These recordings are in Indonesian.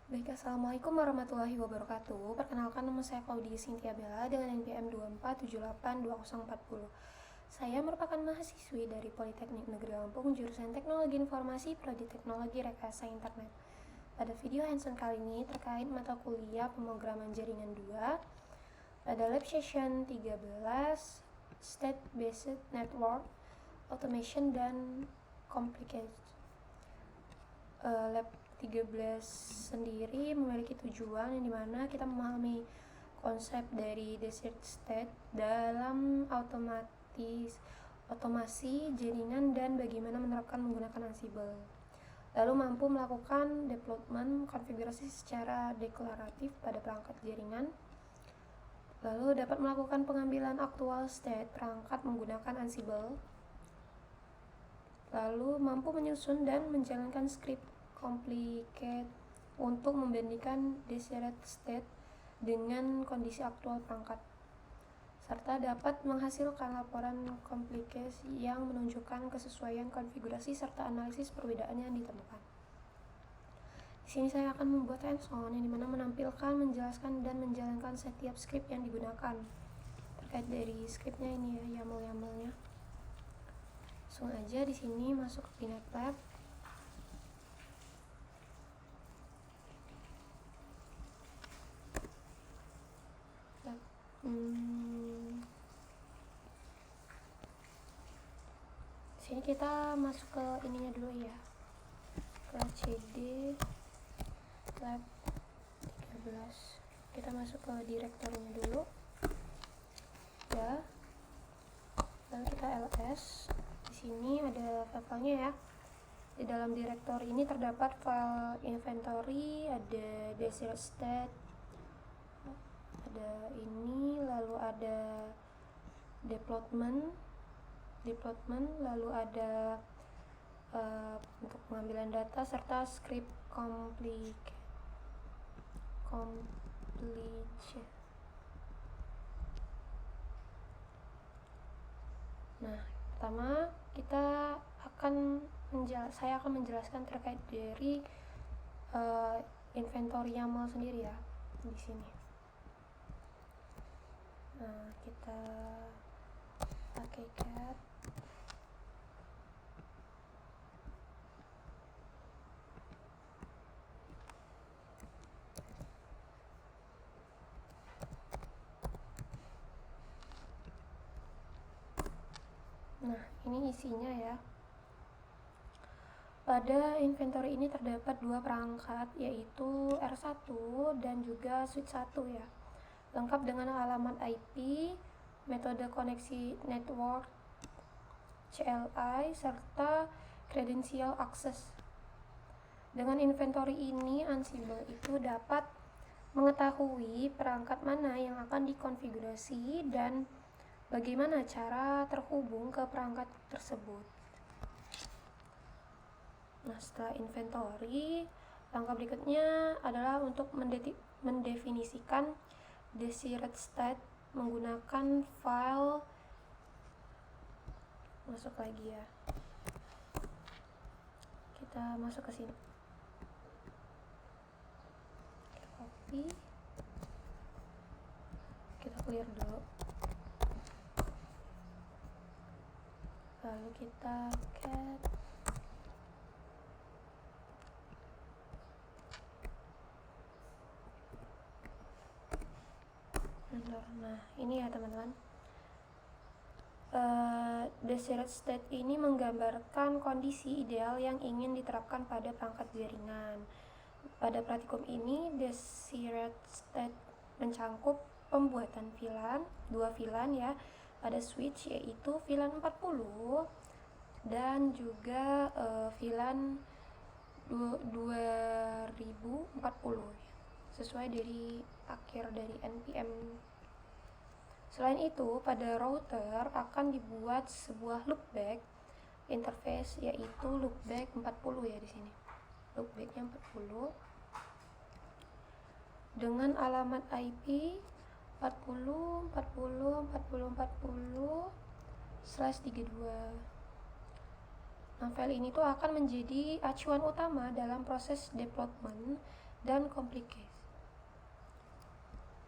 Baik, Assalamualaikum warahmatullahi wabarakatuh. Perkenalkan, nama saya Claudia Cynthia Bella dengan NPM 24782040. Saya merupakan mahasiswi dari Politeknik Negeri Lampung, jurusan Teknologi Informasi, Prodi Teknologi Rekayasa Internet. Pada video hands-on kali ini terkait mata kuliah pemrograman jaringan 2, pada lab session 13, State-Based Network, Automation dan Complicated. Lab 13 sendiri memiliki tujuan yang dimana kita memahami konsep dari desired state dalam otomasi jaringan dan bagaimana menerapkan menggunakan Ansible. Lalu mampu melakukan deployment konfigurasi secara deklaratif pada perangkat jaringan. Lalu dapat melakukan pengambilan actual state perangkat menggunakan Ansible. Lalu mampu menyusun dan menjalankan script complicate untuk membandingkan desired state dengan kondisi aktual perangkat, serta dapat menghasilkan laporan complicate yang menunjukkan kesesuaian konfigurasi serta analisis perbedaan yang ditemukan. Di sini saya akan membuat hands-on yang dimana menampilkan, menjelaskan, dan menjalankan setiap script yang digunakan. Terkait dari scriptnya ini ya, YAML-YAML-nya. Langsung aja di sini masuk ke NetLab. Sini kita masuk ke ininya dulu ya, ke CD lab 13. Kita masuk ke direktorinya dulu ya, lalu kita ls. Di sini ada file-filenya ya. Di dalam direktori ini terdapat file inventory, ada desired state, ada ini, lalu ada deployment, lalu ada untuk pengambilan data serta script complete. Nah, pertama saya akan menjelaskan terkait dari inventory YAML sendiri ya di sini. Nah, kita pakai cat. Nah, ini isinya ya. Pada inventory ini terdapat dua perangkat, yaitu R1 dan juga switch 1 ya. Lengkap dengan alamat IP, metode koneksi network CLI, serta credential access. Dengan inventory ini, Ansible itu dapat mengetahui perangkat mana yang akan dikonfigurasi dan bagaimana cara terhubung ke perangkat tersebut. Nah, setelah inventory, langkah berikutnya adalah untuk mendefinisikan desired state menggunakan file. Masuk lagi ya. Kita masuk ke sini. Kita copy. Kita clear dulu. Lalu kita cat. Nah, ini ya teman-teman. Desired state ini menggambarkan kondisi ideal yang ingin diterapkan pada perangkat jaringan. Pada praktikum ini, desired state mencangkup pembuatan VLAN, dua VLAN ya, pada switch, yaitu VLAN 40 dan juga VLAN 2040 sesuai dari akhir dari NPM. Selain itu, pada router akan dibuat sebuah loopback interface, yaitu loopback 40 ya di sini. Loopbacknya 40 dengan alamat IP 40/32. Nah, file ini tuh akan menjadi acuan utama dalam proses deployment dan complicate.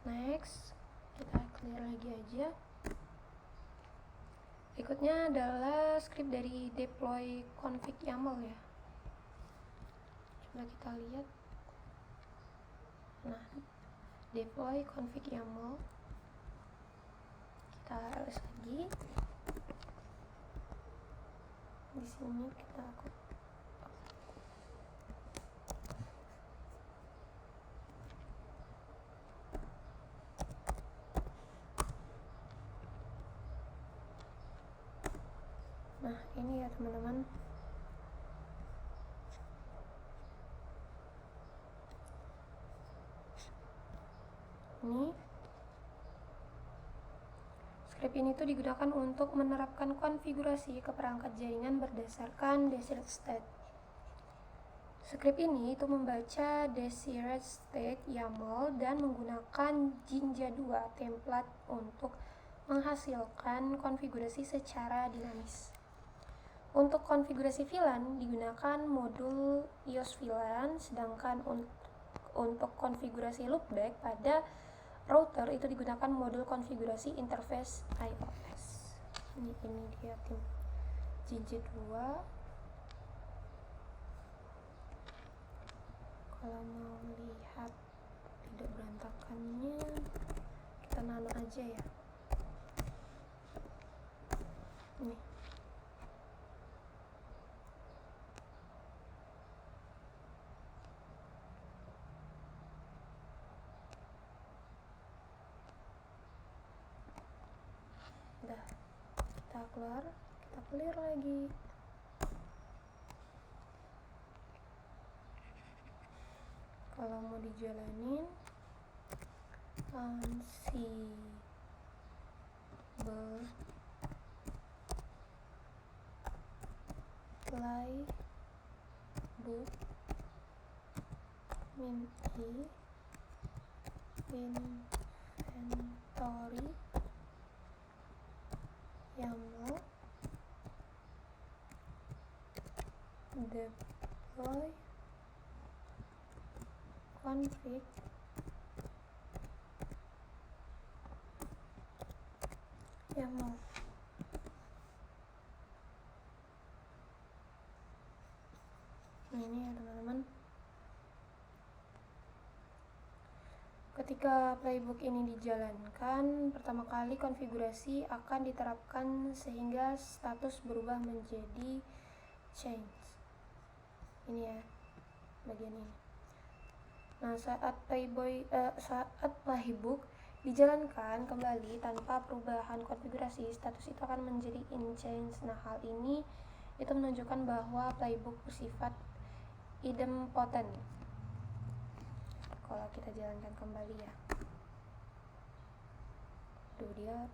Next, kita clear lagi aja. Berikutnya adalah script dari deploy config YAML ya. Coba kita lihat. Nah, deploy config YAML. Kita ls lagi. Di sini kita Nah, ini ya teman-teman. Ini script ini tuh digunakan untuk menerapkan konfigurasi ke perangkat jaringan berdasarkan desired state. Script ini itu membaca desired state YAML dan menggunakan Jinja 2 template untuk menghasilkan konfigurasi secara dinamis. Untuk konfigurasi VLAN digunakan modul iOS VLAN, sedangkan untuk konfigurasi loopback pada router itu digunakan modul konfigurasi interface iOS. Ini dia tim JJ2. Kalau mau lihat tidak berantakannya, kita nano aja ya. Nih. Udah, kita keluar, kita clear lagi. Kalau mau dijalanin ansible playbook min i inventory YAML deploy config YAML. Ini ya teman-teman. Ketika playbook ini dijalankan, pertama kali konfigurasi akan diterapkan sehingga status berubah menjadi change. Ini ya, bagian ini. Nah, saat playbook dijalankan kembali tanpa perubahan konfigurasi, status itu akan menjadi in change. Nah, hal ini itu menunjukkan bahwa playbook bersifat idempotent. Kalau kita jalankan kembali ya, dia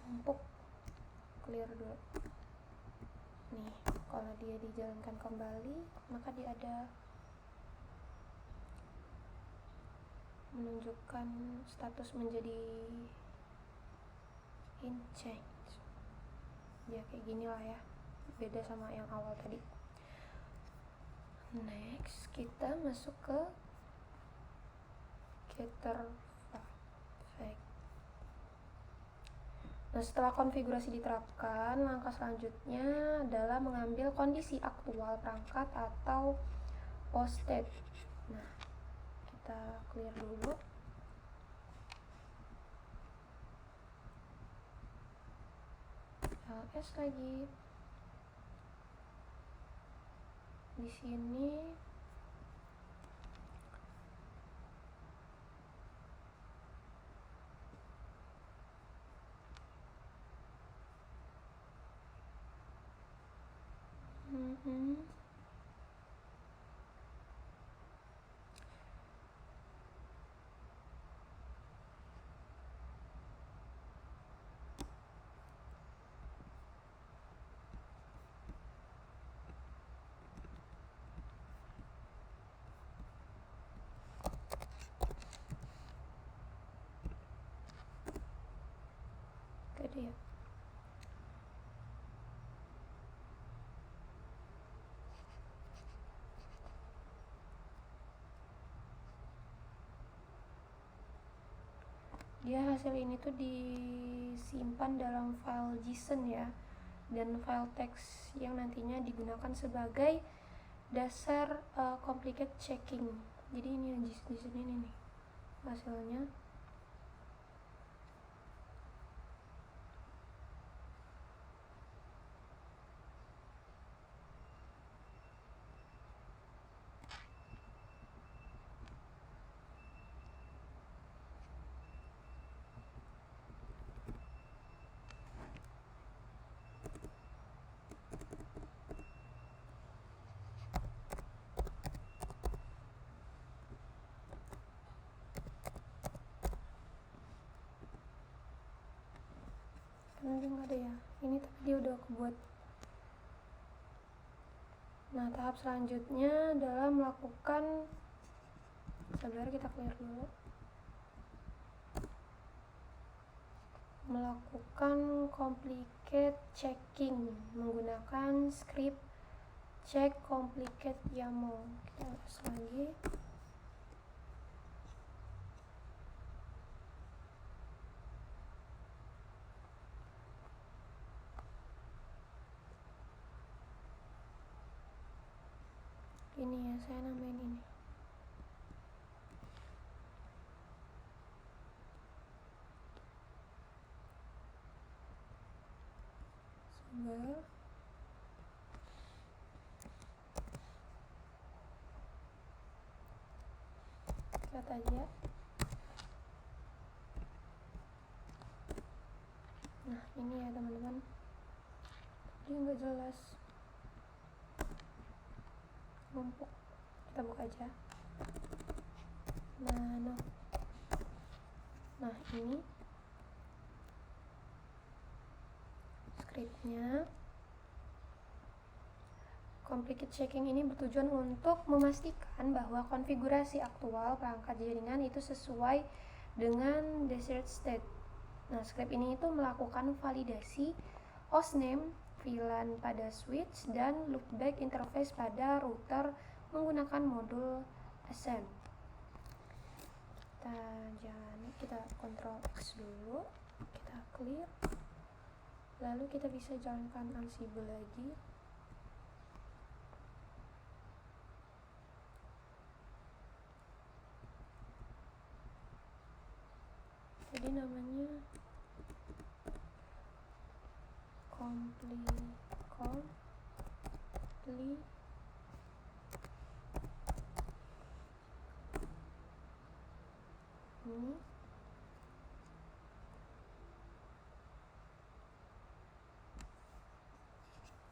empuk, clear dulu. Nih, kalau dia dijalankan kembali, maka dia ada menunjukkan status menjadi in change. Ya kayak gini lah ya, beda sama yang awal tadi. Next, kita masuk ke getter flag. Nah, setelah konfigurasi diterapkan, langkah selanjutnya adalah mengambil kondisi aktual perangkat atau post state. Nah, kita clear dulu. ls lagi. Di sini tadi ya. dia hasil ini tuh disimpan dalam file JSON ya, dan file teks yang nantinya digunakan sebagai dasar complicate checking. Jadi ini yang JSON ini nih hasilnya. Karena dia nggak ada ya ini, tapi dia udah kebuat. Nah, tahap selanjutnya adalah melakukan, sabar kita clear dulu, melakukan complicate checking menggunakan script check complicate YAML. Kita ulas lagi. Ini ya, saya namain ini. Sabar. Lihat aja. Nah, ini ya teman-teman. Dia nggak jelas. Numpuk. Kita buka aja. Nah, ini scriptnya. Complicate checking ini bertujuan untuk memastikan bahwa konfigurasi aktual perangkat jaringan itu sesuai dengan desired state. Nah, script ini itu melakukan validasi hostname, VLAN pada switch, dan loopback interface pada router menggunakan modul SM. Kita Ctrl X dulu, kita clear, lalu kita bisa jalankan Ansible lagi. Jadi namanya compli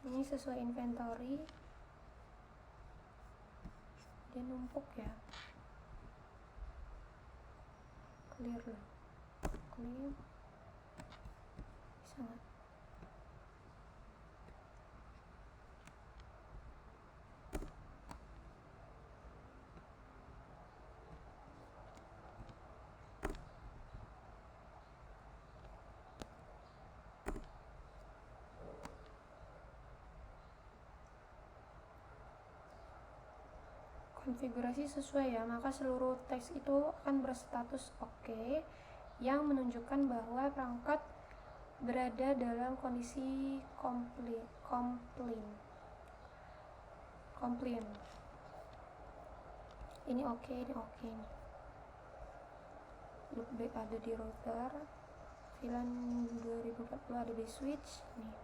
ini sesuai inventory. Dia numpuk ya, clear loh, clear bisa nggak? Konfigurasi sesuai ya, maka seluruh teks itu akan berstatus oke, yang menunjukkan bahwa perangkat berada dalam kondisi compliant. Ini oke, ini oke. Loopback ada di router, VLAN 2040 ada di switch nih.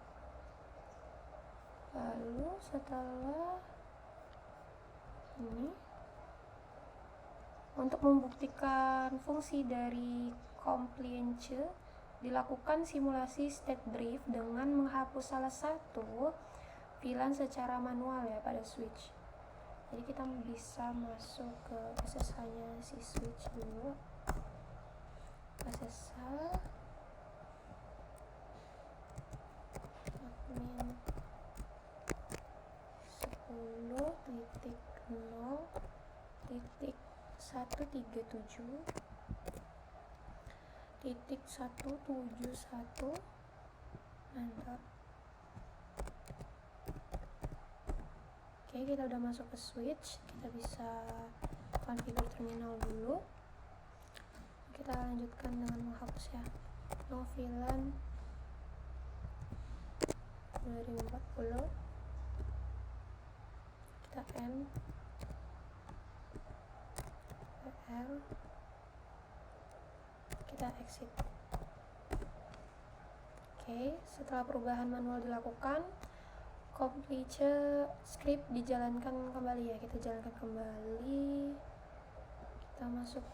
Lalu setelah ini, untuk membuktikan fungsi dari compliance, dilakukan simulasi state drift dengan menghapus salah satu VLAN secara manual ya pada switch. Jadi kita bisa masuk ke SSH-nya si switch dulu. SSH admin 10.0.137.171, enter. Oke, kita udah masuk ke switch. Kita bisa configure terminal dulu. Kita kita lanjutkan dengan menghapus ya. VLAN 2040, kita N PR, kita exit. Oke, setelah perubahan manual dilakukan, complete script dijalankan kembali ya. Kita jalankan kembali, kita masuk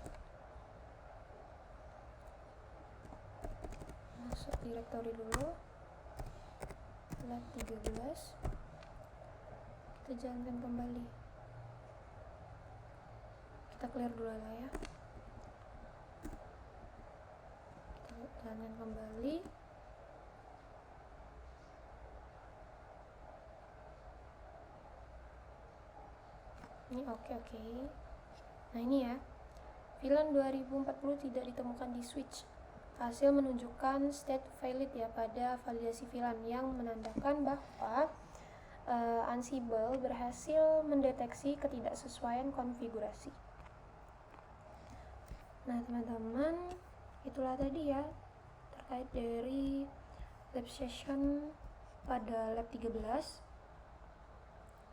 direktori dulu, lab 13, kita jalankan kembali, kita clear dulu lah ya, kita jalankan kembali. Ini oke. Nah ini ya, VLAN 2040 tidak ditemukan di switch. Hasil menunjukkan state valid ya pada validasi VLAN, yang menandakan bahwa Ansible berhasil mendeteksi ketidaksesuaian konfigurasi. Nah teman-teman, itulah tadi ya terkait dari lab session pada lab 13,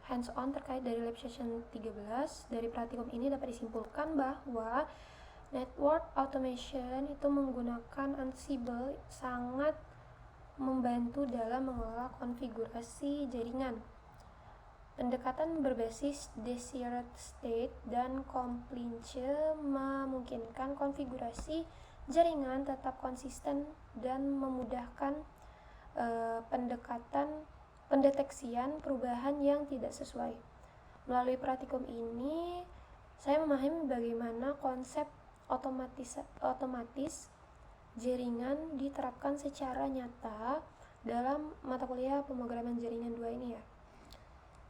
hands on terkait dari lab session 13. Dari praktikum ini dapat disimpulkan bahwa network automation itu menggunakan Ansible sangat membantu dalam mengelola konfigurasi jaringan. Pendekatan berbasis desired state dan compliance memungkinkan konfigurasi jaringan tetap konsisten dan memudahkan pendeteksian perubahan yang tidak sesuai. Melalui praktikum ini, saya memahami bagaimana konsep otomatis jaringan diterapkan secara nyata dalam mata kuliah pemrograman jaringan 2 ini ya.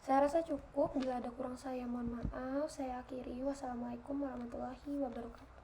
Saya rasa cukup. Bila ada kurang saya mohon maaf. Saya akhiri. Wassalamualaikum warahmatullahi wabarakatuh.